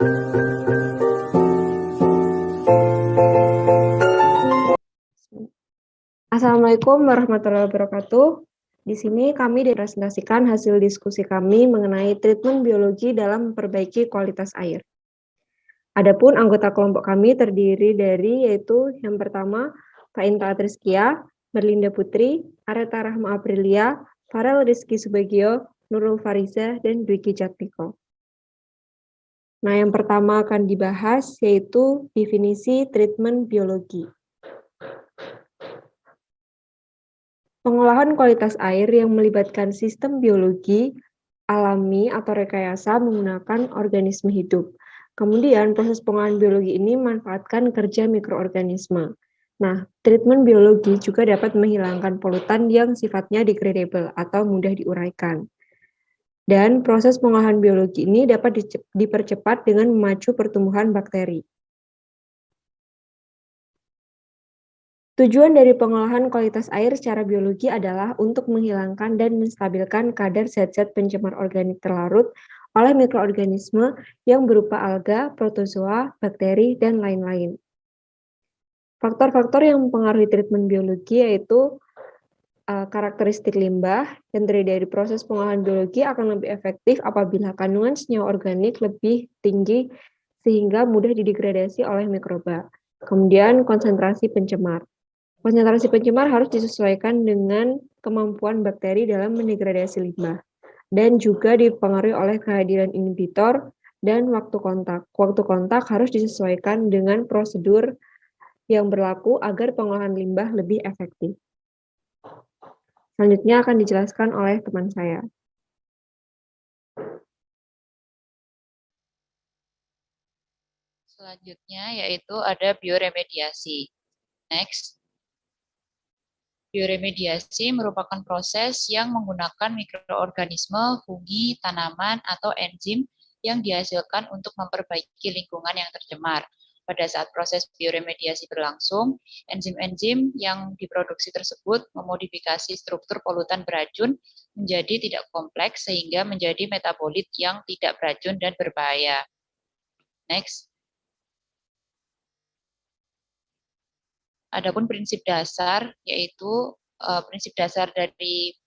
Assalamualaikum warahmatullahi wabarakatuh. Di sini kami presentasikan hasil diskusi kami mengenai treatment biologi dalam memperbaiki kualitas air. Adapun anggota kelompok kami terdiri dari yaitu yang pertama Pak Inta Atriskia, Merlinda Putri, Areta Rahma Aprilia, Farel Rizky Subagio, Nurul Fariza, dan Dwiki Jatmiko. Nah, yang pertama akan dibahas yaitu definisi treatment biologi. Pengolahan kualitas air yang melibatkan sistem biologi alami atau rekayasa menggunakan organisme hidup. Kemudian proses pengolahan biologi ini memanfaatkan kerja mikroorganisme. Nah, treatment biologi juga dapat menghilangkan polutan yang sifatnya degradable atau mudah diuraikan. Dan proses pengolahan biologi ini dapat dipercepat dengan memacu pertumbuhan bakteri. Tujuan dari pengolahan kualitas air secara biologi adalah untuk menghilangkan dan menstabilkan kadar zat-zat pencemar organik terlarut oleh mikroorganisme yang berupa alga, protozoa, bakteri, dan lain-lain. Faktor-faktor yang mempengaruhi treatment biologi yaitu karakteristik limbah yang terdiri dari proses pengolahan biologi akan lebih efektif apabila kandungan senyawa organik lebih tinggi sehingga mudah didegradasi oleh mikroba. Kemudian konsentrasi pencemar. Konsentrasi pencemar harus disesuaikan dengan kemampuan bakteri dalam mendegradasi limbah dan juga dipengaruhi oleh kehadiran inhibitor dan waktu kontak. Waktu kontak harus disesuaikan dengan prosedur yang berlaku agar pengolahan limbah lebih efektif. Selanjutnya akan dijelaskan oleh teman saya. Selanjutnya yaitu ada bioremediasi. Next. Bioremediasi merupakan proses yang menggunakan mikroorganisme, fungi, tanaman, atau enzim yang dihasilkan untuk memperbaiki lingkungan yang tercemar. Pada saat proses bioremediasi berlangsung, enzim-enzim yang diproduksi tersebut memodifikasi struktur polutan beracun menjadi tidak kompleks sehingga menjadi metabolit yang tidak beracun dan berbahaya. Next. Adapun prinsip dasar, yaitu prinsip dasar dari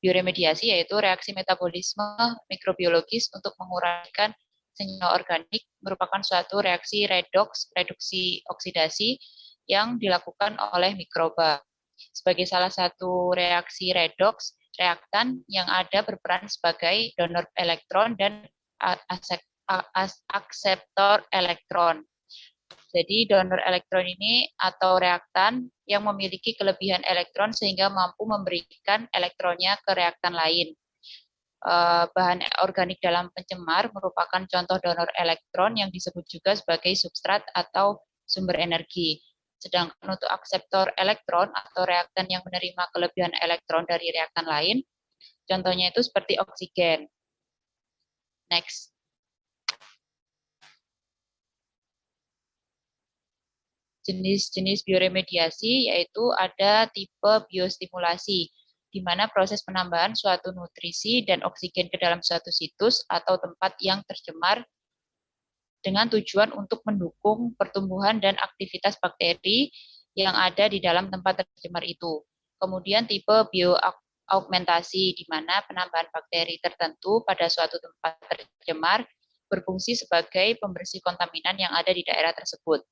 bioremediasi, yaitu reaksi metabolisme mikrobiologis untuk menguraikan senyawa organik merupakan suatu reaksi reduksi oksidasi yang dilakukan oleh mikroba. Sebagai salah satu reaksi redoks, reaktan yang ada berperan sebagai donor elektron dan akseptor elektron. Jadi donor elektron ini atau reaktan yang memiliki kelebihan elektron sehingga mampu memberikan elektronnya ke reaktan lain. Bahan organik dalam pencemar merupakan contoh donor elektron yang disebut juga sebagai substrat atau sumber energi. Sedangkan untuk akseptor elektron atau reaktan yang menerima kelebihan elektron dari reaktan lain, contohnya itu seperti oksigen. Next. Jenis-jenis bioremediasi yaitu ada tipe biostimulasi, di mana proses penambahan suatu nutrisi dan oksigen ke dalam suatu situs atau tempat yang tercemar dengan tujuan untuk mendukung pertumbuhan dan aktivitas bakteri yang ada di dalam tempat tercemar itu. Kemudian tipe bioaugmentasi, di mana penambahan bakteri tertentu pada suatu tempat tercemar berfungsi sebagai pembersih kontaminan yang ada di daerah tersebut.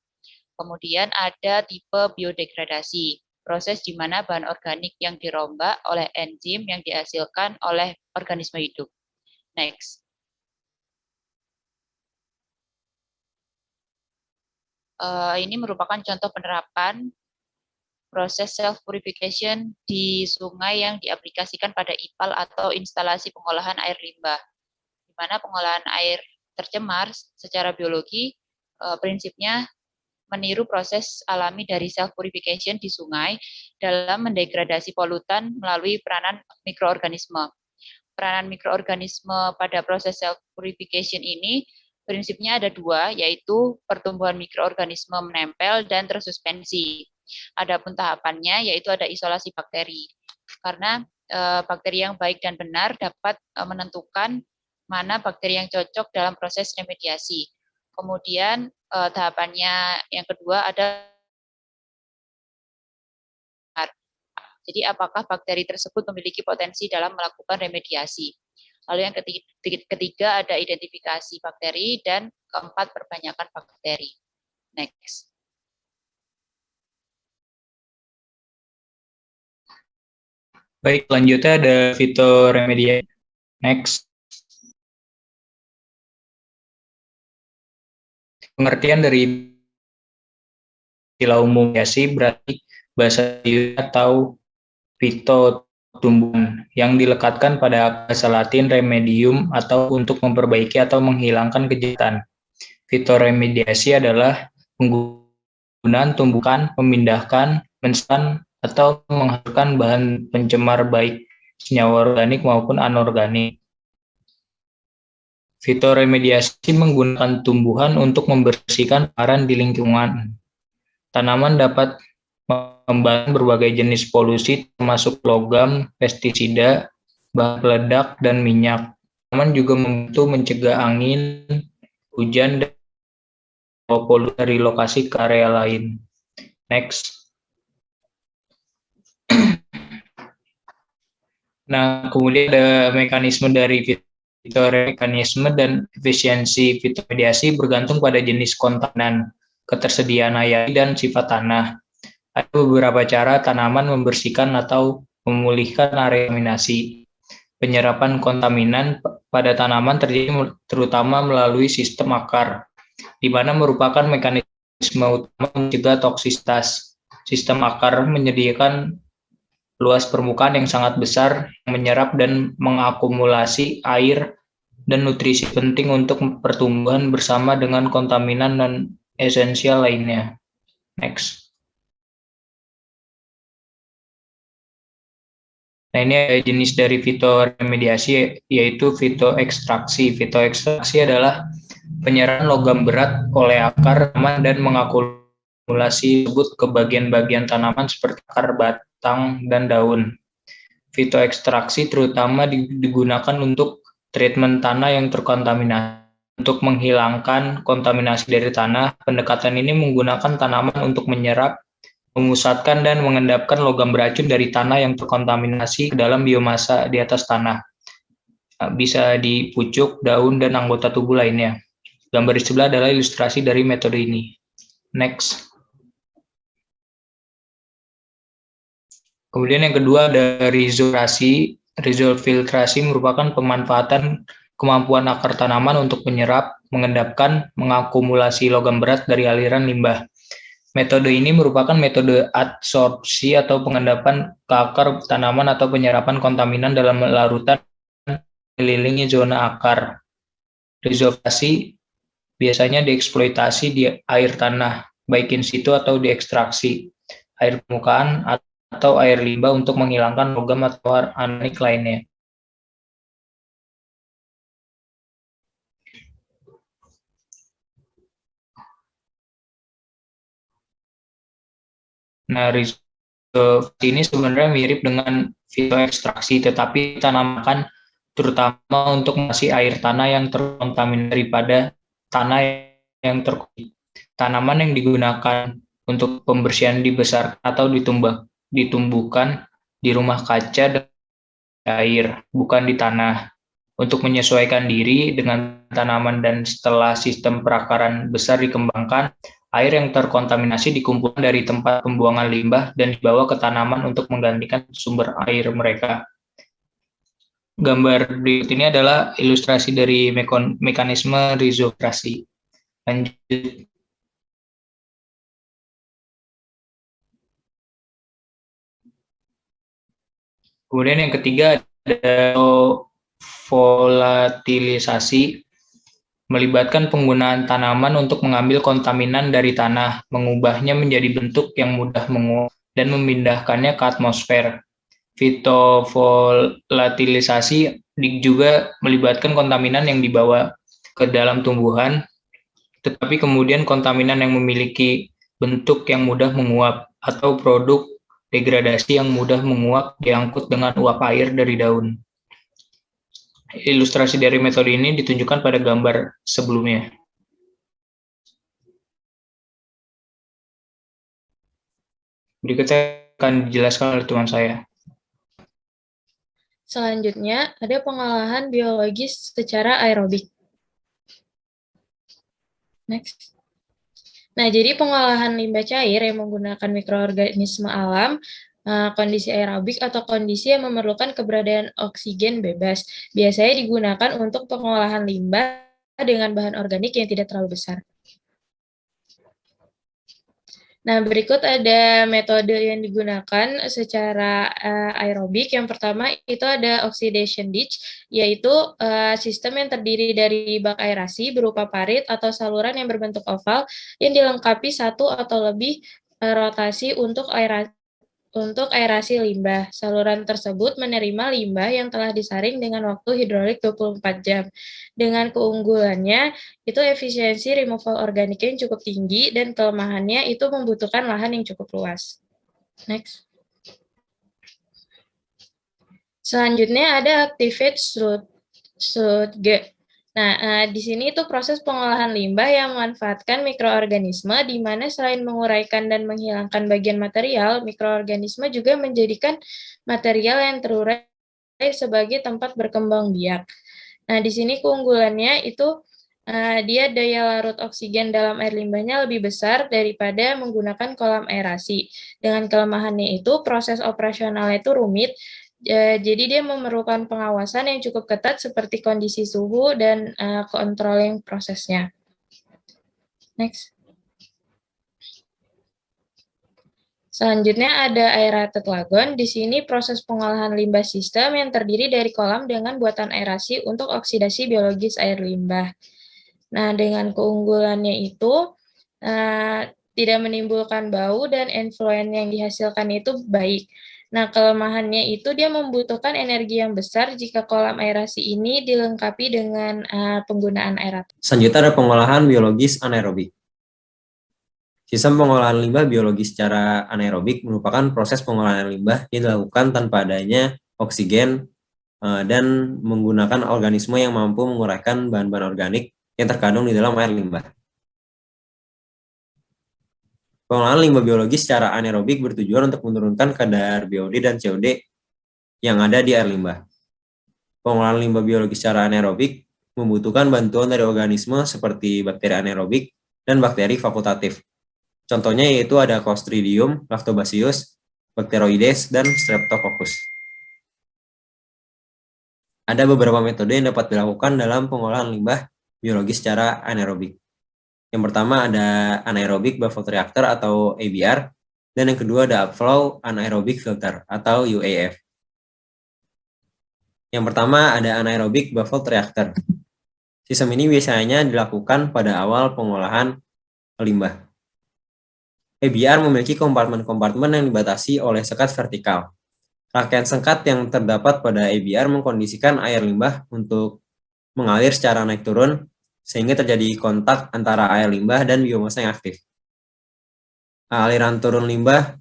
Kemudian ada tipe biodegradasi, proses di mana bahan organik yang dirombak oleh enzim yang dihasilkan oleh organisme hidup. Next. Ini merupakan contoh penerapan proses self-purification di sungai yang diaplikasikan pada IPAL atau instalasi pengolahan air limbah, di mana pengolahan air tercemar secara biologi prinsipnya meniru proses alami dari self-purification di sungai dalam mendegradasi polutan melalui peranan mikroorganisme. Peranan mikroorganisme pada proses self-purification ini prinsipnya ada dua, yaitu pertumbuhan mikroorganisme menempel dan tersuspensi. Adapun tahapannya yaitu ada isolasi bakteri. Karena bakteri yang baik dan benar dapat menentukan mana bakteri yang cocok dalam proses remediasi. Kemudian tahapannya yang kedua ada jadi apakah bakteri tersebut memiliki potensi dalam melakukan remediasi. Lalu yang ketiga ada identifikasi bakteri dan keempat perbanyakan bakteri. Next. Baik, selanjutnya ada fitoremediasi. Next. Pengertian dari istilah umum berarti bahasa atau fito tumbuhan yang dilekatkan pada bahasa Latin remedium atau untuk memperbaiki atau menghilangkan kejahatan. Fitoremediasi adalah penggunaan tumbuhan memindahkan, mensan atau menghasilkan bahan pencemar baik senyawa organik maupun anorganik. Fitoremediasi menggunakan tumbuhan untuk membersihkan kotoran di lingkungan. Tanaman dapat membantu berbagai jenis polusi termasuk logam, pestisida, bahan peledak, dan minyak. Tanaman juga membantu mencegah angin, hujan, dan polusi dari lokasi ke area lain. Next. Nah, kemudian ada mekanisme dari fitomekanisme dan efisiensi fitomediasi bergantung pada jenis kontaminan, ketersediaan air, dan sifat tanah. Ada beberapa cara tanaman membersihkan atau memulihkan area kontaminasi. Penyerapan kontaminan pada tanaman terjadi terutama melalui sistem akar, di mana merupakan mekanisme utama mencegah toksisitas. Sistem akar menyediakan luas permukaan yang sangat besar yang menyerap dan mengakumulasi air dan nutrisi penting untuk pertumbuhan bersama dengan kontaminan non esensial lainnya. Next. Nah, ini ada jenis dari fitoremediasi yaitu fitoekstraksi. Fitoekstraksi adalah penyerapan logam berat oleh akar tanaman dan mengakumulasi tersebut ke bagian-bagian tanaman seperti akar, batang, dan daun. Fitoekstraksi terutama digunakan untuk treatment tanah yang terkontaminasi. Untuk menghilangkan kontaminasi dari tanah, pendekatan ini menggunakan tanaman untuk menyerap, memusatkan, dan mengendapkan logam beracun dari tanah yang terkontaminasi ke dalam biomasa di atas tanah. Bisa di pucuk, daun, dan anggota tubuh lainnya. Gambar di sebelah adalah ilustrasi dari metode ini. Next. Kemudian yang kedua ada rizofiltrasi. Rizofiltrasi merupakan pemanfaatan kemampuan akar tanaman untuk menyerap, mengendapkan, mengakumulasi logam berat dari aliran limbah. Metode ini merupakan metode adsorpsi atau pengendapan ke akar tanaman atau penyerapan kontaminan dalam larutan mengelilingi zona akar. Rizofiltrasi biasanya dieksploitasi di air tanah, baik in situ atau diekstraksi, air permukaan atau air limbah untuk menghilangkan logam atau anorganik lainnya. Nah, rizofiltrasi ini sebenarnya mirip dengan fitoekstraksi, tetapi tanaman terutama untuk mengatasi air tanah yang terkontaminasi daripada tanah yang terkontaminasi. Tanaman yang digunakan untuk pembersihan dibesarkan atau ditumbuhkan di rumah kaca dan air, bukan di tanah. Untuk menyesuaikan diri dengan tanaman dan setelah sistem perakaran besar dikembangkan, air yang terkontaminasi dikumpulkan dari tempat pembuangan limbah dan dibawa ke tanaman untuk menggantikan sumber air mereka. Gambar berikut ini adalah ilustrasi dari mekanisme rizofiltrasi. Lanjut. Kemudian yang ketiga ada volatilisasi, melibatkan penggunaan tanaman untuk mengambil kontaminan dari tanah, mengubahnya menjadi bentuk yang mudah menguap, dan memindahkannya ke atmosfer. Fitovolatilisasi juga melibatkan kontaminan yang dibawa ke dalam tumbuhan, tetapi kemudian kontaminan yang memiliki bentuk yang mudah menguap atau produk degradasi yang mudah menguap diangkut dengan uap air dari daun. Ilustrasi dari metode ini ditunjukkan pada gambar sebelumnya. Berikutnya akan dijelaskan oleh teman saya. Selanjutnya, ada pengolahan biologis secara aerobik. Next. Nah, jadi pengolahan limbah cair yang menggunakan mikroorganisme alam, kondisi aerobik atau kondisi yang memerlukan keberadaan oksigen bebas, biasanya digunakan untuk pengolahan limbah dengan bahan organik yang tidak terlalu besar. Nah, berikut ada metode yang digunakan secara aerobik. Yang pertama itu ada oxidation ditch, yaitu sistem yang terdiri dari bak aerasi berupa parit atau saluran yang berbentuk oval yang dilengkapi satu atau lebih rotasi untuk aerasi limbah. Saluran tersebut menerima limbah yang telah disaring dengan waktu hidrolik 24 jam. Dengan keunggulannya, itu efisiensi removal organik yang cukup tinggi dan kelemahannya itu membutuhkan lahan yang cukup luas. Next. Selanjutnya ada activate Sludge. Nah, di sini itu proses pengolahan limbah yang memanfaatkan mikroorganisme, di mana selain menguraikan dan menghilangkan bagian material, mikroorganisme juga menjadikan material yang terurai sebagai tempat berkembang biak. Nah, di sini keunggulannya itu dia daya larut oksigen dalam air limbahnya lebih besar daripada menggunakan kolam aerasi. Dengan kelemahannya itu, proses operasionalnya itu rumit, jadi dia memerlukan pengawasan yang cukup ketat seperti kondisi suhu dan controlling prosesnya. Next. Selanjutnya ada aerated lagoon. Di sini proses pengolahan limbah sistem yang terdiri dari kolam dengan buatan aerasi untuk oksidasi biologis air limbah. Nah, dengan keunggulannya itu tidak menimbulkan bau dan effluent yang dihasilkan itu baik. Nah, kelemahannya itu dia membutuhkan energi yang besar jika kolam aerasi ini dilengkapi dengan penggunaan aerator. Selanjutnya ada pengolahan biologis anaerobik. Sistem pengolahan limbah biologis secara anaerobik merupakan proses pengolahan limbah yang dilakukan tanpa adanya oksigen dan menggunakan organisme yang mampu menguraikan bahan-bahan organik yang terkandung di dalam air limbah. Pengolahan limbah biologis secara anaerobik bertujuan untuk menurunkan kadar BOD dan COD yang ada di air limbah. Pengolahan limbah biologis secara anaerobik membutuhkan bantuan dari organisme seperti bakteri anaerobik dan bakteri fakultatif. Contohnya yaitu ada Clostridium, Lactobacillus, Bacteroides, dan Streptococcus. Ada beberapa metode yang dapat dilakukan dalam pengolahan limbah biologis secara anaerobik. Yang pertama ada anaerobic buffer reactor atau ABR, dan yang kedua ada upflow anaerobic filter atau UAF. Yang pertama ada anaerobic buffer reactor. Sistem ini biasanya dilakukan pada awal pengolahan limbah. ABR memiliki kompartemen-kompartemen yang dibatasi oleh sekat vertikal. Rangkaian sekat yang terdapat pada ABR mengkondisikan air limbah untuk mengalir secara naik turun, sehingga terjadi kontak antara air limbah dan biomasa yang aktif. Aliran turun limbah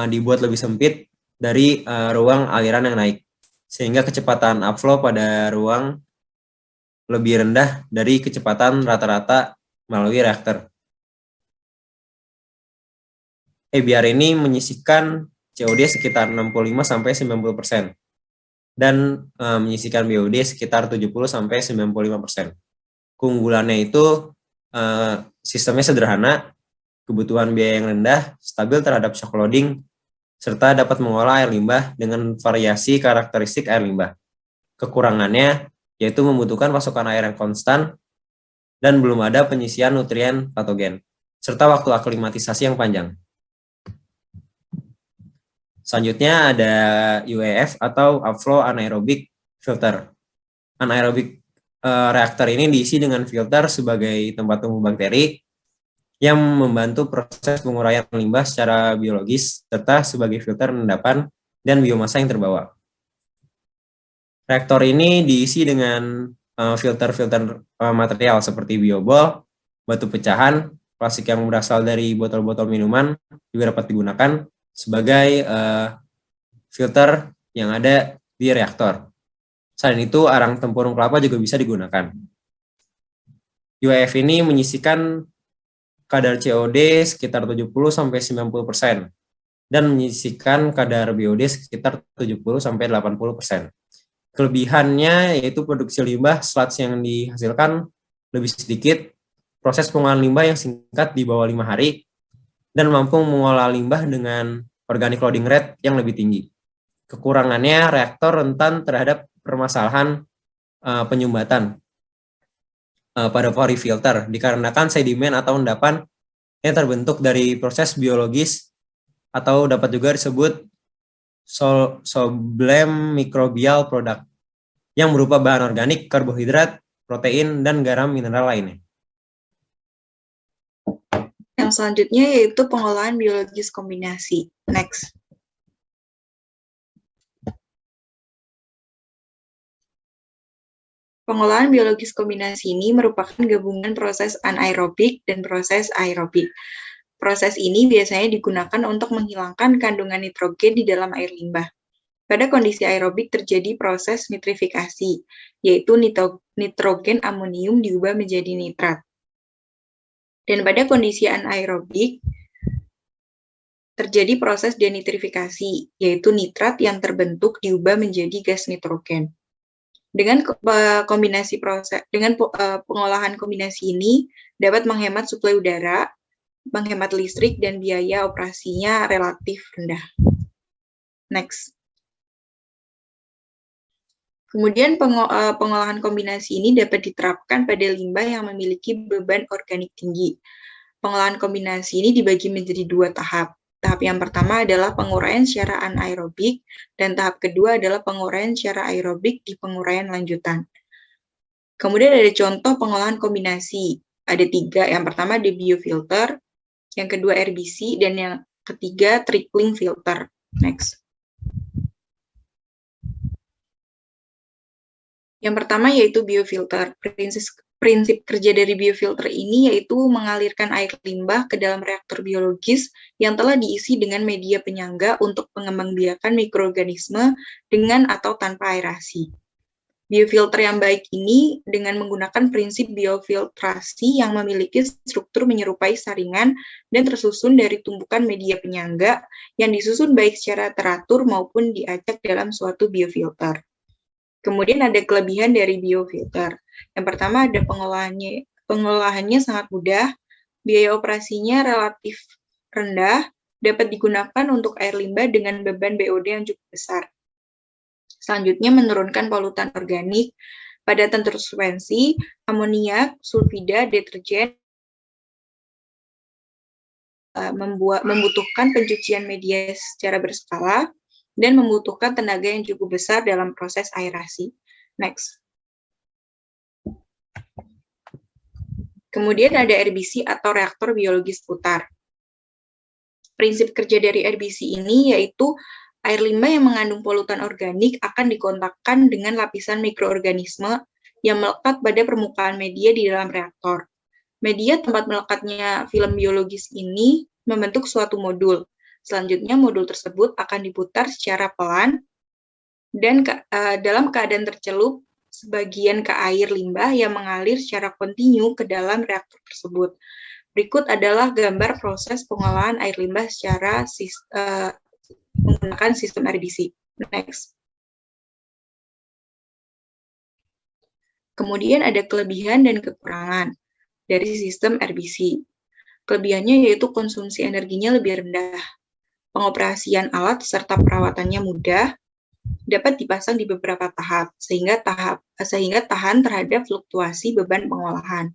dibuat lebih sempit dari ruang aliran yang naik, sehingga kecepatan upflow pada ruang lebih rendah dari kecepatan rata-rata melalui reaktor. ABR ini menyisihkan COD sekitar 65-90% dan menyisihkan BOD sekitar 70-95%. Keunggulannya itu sistemnya sederhana, kebutuhan biaya yang rendah, stabil terhadap shock loading, serta dapat mengolah air limbah dengan variasi karakteristik air limbah. Kekurangannya yaitu membutuhkan pasokan air yang konstan dan belum ada penyisian nutrien patogen, serta waktu aklimatisasi yang panjang. Selanjutnya ada UAF atau upflow anaerobic filter. Anaerobic reaktor ini diisi dengan filter sebagai tempat tumbuh bakteri yang membantu proses penguraian limbah secara biologis serta sebagai filter endapan dan biomasa yang terbawa. Reaktor ini diisi dengan filter-filter material seperti biobol, batu pecahan, plastik yang berasal dari botol-botol minuman juga dapat digunakan sebagai filter yang ada di reaktor. Selain itu, arang tempurung kelapa juga bisa digunakan. UAF ini menyisikan kadar COD sekitar 70-90% dan menyisikan kadar BOD sekitar 70-80%. Kelebihannya yaitu produksi limbah sludge yang dihasilkan lebih sedikit, proses pengolahan limbah yang singkat di bawah 5 hari, dan mampu mengolah limbah dengan organic loading rate yang lebih tinggi. Kekurangannya, reaktor rentan terhadap permasalahan penyumbatan pada pori filter dikarenakan sedimen atau endapan yang terbentuk dari proses biologis atau dapat juga disebut soblem microbial product yang berupa bahan organik, karbohidrat, protein, dan garam mineral lainnya. Yang selanjutnya yaitu pengolahan biologis kombinasi. Next. Pengolahan biologis kombinasi ini merupakan gabungan proses anaerobik dan proses aerobik. Proses ini biasanya digunakan untuk menghilangkan kandungan nitrogen di dalam air limbah. Pada kondisi aerobik terjadi proses nitrifikasi, yaitu nitrogen amonium diubah menjadi nitrat. Dan pada kondisi anaerobik terjadi proses denitrifikasi, yaitu nitrat yang terbentuk diubah menjadi gas nitrogen. Dengan pengolahan kombinasi ini dapat menghemat suplai udara, menghemat listrik, dan biaya operasinya relatif rendah. Next. Kemudian pengolahan kombinasi ini dapat diterapkan pada limbah yang memiliki beban organik tinggi. Pengolahan kombinasi ini dibagi menjadi 2 tahap. Tahap yang pertama adalah penguraian secara anaerobik, dan tahap kedua adalah penguraian secara aerobik di penguraian lanjutan. Kemudian ada contoh pengolahan kombinasi. Ada 3. Yang pertama ada biofilter, yang kedua RBC, dan yang ketiga trickling filter. Next. Yang pertama yaitu biofilter. Prinsip kerja dari biofilter ini yaitu mengalirkan air limbah ke dalam reaktor biologis yang telah diisi dengan media penyangga untuk pengembangbiakan mikroorganisme dengan atau tanpa aerasi. Biofilter yang baik ini dengan menggunakan prinsip biofiltrasi yang memiliki struktur menyerupai saringan dan tersusun dari tumpukan media penyangga yang disusun baik secara teratur maupun diacak dalam suatu biofilter. Kemudian ada kelebihan dari biofilter. Yang pertama ada pengolahannya sangat mudah, biaya operasinya relatif rendah, dapat digunakan untuk air limbah dengan beban BOD yang cukup besar. Selanjutnya menurunkan polutan organik, padatan tersubstansi, amoniak, sulfida, deterjen, membutuhkan pencucian media secara berskala, dan membutuhkan tenaga yang cukup besar dalam proses aerasi. Next. Kemudian ada RBC atau reaktor biologis putar. Prinsip kerja dari RBC ini yaitu air limbah yang mengandung polutan organik akan dikontakkan dengan lapisan mikroorganisme yang melekat pada permukaan media di dalam reaktor. Media tempat melekatnya film biologis ini membentuk suatu modul. Selanjutnya modul tersebut akan diputar secara pelan dan dalam keadaan tercelup sebagian ke air limbah yang mengalir secara kontinu ke dalam reaktor tersebut. Berikut adalah gambar proses pengolahan air limbah secara menggunakan sistem RBC. Next. Kemudian ada kelebihan dan kekurangan dari sistem RBC. Kelebihannya yaitu konsumsi energinya lebih rendah. Pengoperasian alat serta perawatannya mudah, dapat dipasang di beberapa tahap, sehingga tahan terhadap fluktuasi beban pengolahan.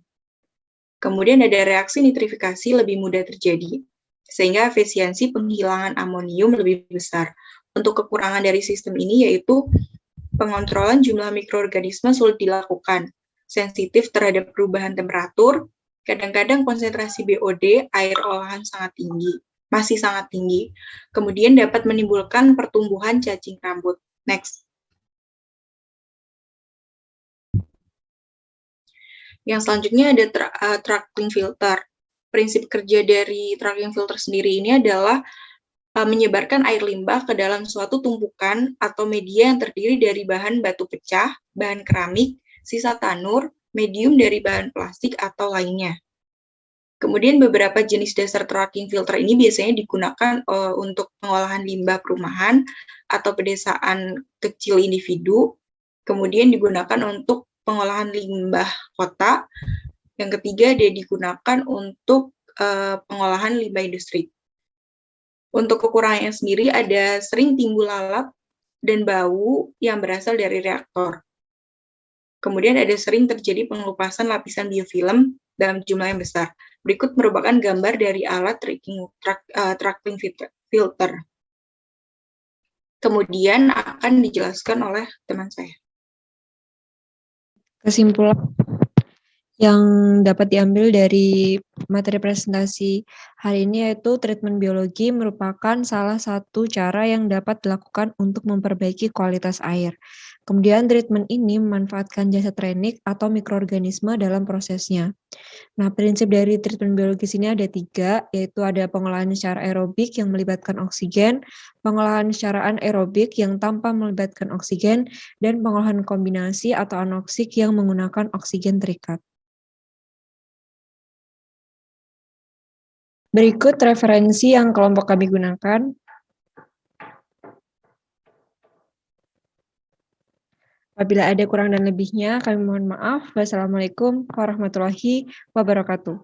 Kemudian ada reaksi nitrifikasi lebih mudah terjadi, sehingga efisiensi penghilangan amonium lebih besar. Untuk kekurangan dari sistem ini yaitu pengontrolan jumlah mikroorganisme sulit dilakukan, sensitif terhadap perubahan temperatur, kadang-kadang konsentrasi BOD air olahan masih sangat tinggi, kemudian dapat menimbulkan pertumbuhan cacing rambut. Next. Yang selanjutnya ada tracking filter. Prinsip kerja dari tracking filter sendiri ini adalah menyebarkan air limbah ke dalam suatu tumpukan atau media yang terdiri dari bahan batu pecah, bahan keramik, sisa tanur, medium dari bahan plastik atau lainnya. Kemudian beberapa jenis dasar tracking filter ini biasanya digunakan untuk pengolahan limbah perumahan atau pedesaan kecil individu. Kemudian digunakan untuk pengolahan limbah kota. Yang ketiga, dia digunakan untuk pengolahan limbah industri. Untuk kekurangannya sendiri ada sering timbul lalap dan bau yang berasal dari reaktor. Kemudian ada sering terjadi pengelupasan lapisan biofilm dalam jumlah yang besar. Berikut merupakan gambar dari alat tracking filter. Kemudian akan dijelaskan oleh teman saya. Kesimpulan yang dapat diambil dari materi presentasi hari ini yaitu treatment biologi merupakan salah satu cara yang dapat dilakukan untuk memperbaiki kualitas air. Kemudian treatment ini memanfaatkan jasa trenik atau mikroorganisme dalam prosesnya. Nah, prinsip dari treatment biologis ini ada 3, yaitu ada pengolahan secara aerobik yang melibatkan oksigen, pengolahan secara anaerobik yang tanpa melibatkan oksigen, dan pengolahan kombinasi atau anoksik yang menggunakan oksigen terikat. Berikut referensi yang kelompok kami gunakan. Apabila ada kurang dan lebihnya, kami mohon maaf. Wassalamualaikum warahmatullahi wabarakatuh.